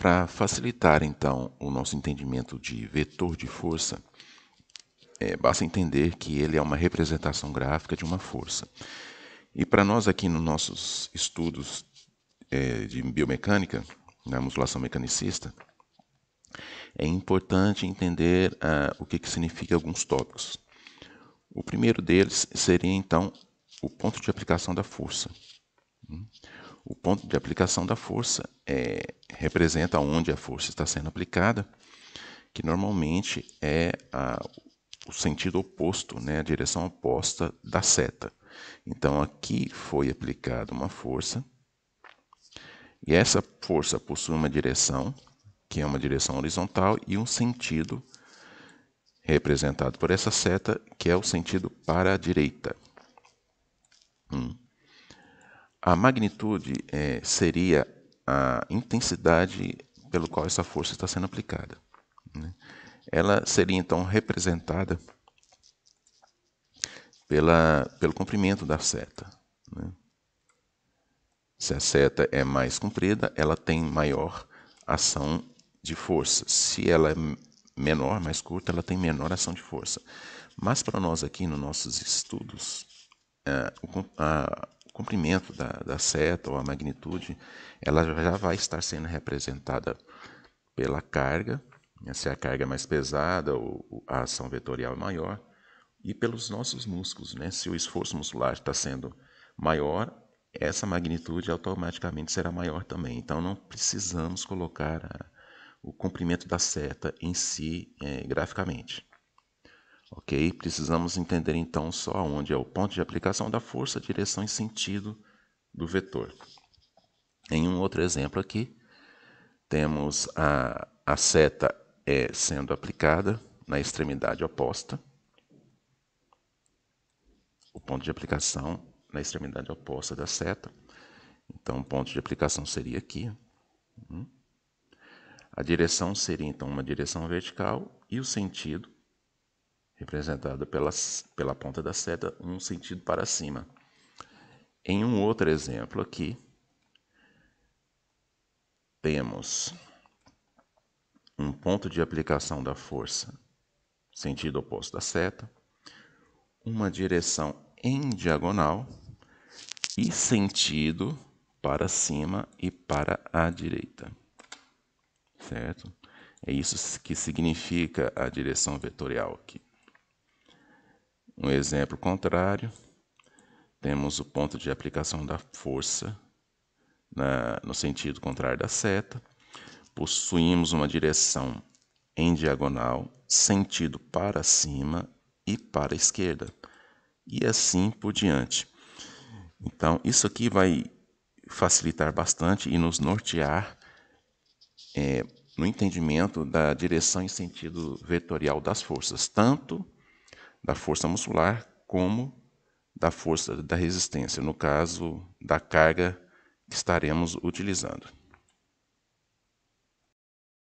Para facilitar, então, o nosso entendimento de vetor de força, basta entender que ele é uma representação gráfica de uma força. E para nós aqui nos nossos estudos de biomecânica, na musculação mecanicista, é importante entender o que significa alguns tópicos. O primeiro deles seria, então, o ponto de aplicação da força. O ponto de aplicação da força representa onde a força está sendo aplicada, que normalmente é o sentido oposto, né, a direção oposta da seta. Então, aqui foi aplicada uma força, e essa força possui uma direção, que é uma direção horizontal, e um sentido representado por essa seta, que é o sentido para a direita. A magnitude seria a intensidade pelo qual essa força está sendo aplicada. Ela seria então representada pelo comprimento da seta. Se a seta é mais comprida, ela tem maior ação de força. Se ela é menor, mais curta, ela tem menor ação de força. Mas para nós aqui nos nossos estudos, o comprimento da seta ou a magnitude, ela já vai estar sendo representada pela carga, se a carga é mais pesada ou a ação vetorial é maior, e pelos nossos músculos, né? Se o esforço muscular está sendo maior, essa magnitude automaticamente será maior também. Então não precisamos colocar o comprimento da seta em si graficamente. Ok? Precisamos entender então só onde é o ponto de aplicação da força, direção e sentido do vetor. Em um outro exemplo aqui, temos a seta sendo aplicada na extremidade oposta. O ponto de aplicação na extremidade oposta da seta. Então, o ponto de aplicação seria aqui. A direção seria, então, uma direção vertical e o sentido, representado pela ponta da seta, um sentido para cima. Em um outro exemplo aqui, temos um ponto de aplicação da força, sentido oposto da seta, uma direção em diagonal e sentido para cima e para a direita. Certo? É isso que significa a direção vetorial aqui. Um exemplo contrário, temos o ponto de aplicação da força no sentido contrário da seta, possuímos uma direção em diagonal, sentido para cima e para a esquerda, e assim por diante. Então, isso aqui vai facilitar bastante e nos nortear no entendimento da direção e sentido vetorial das forças, tanto da força muscular como da força da resistência, no caso da carga que estaremos utilizando.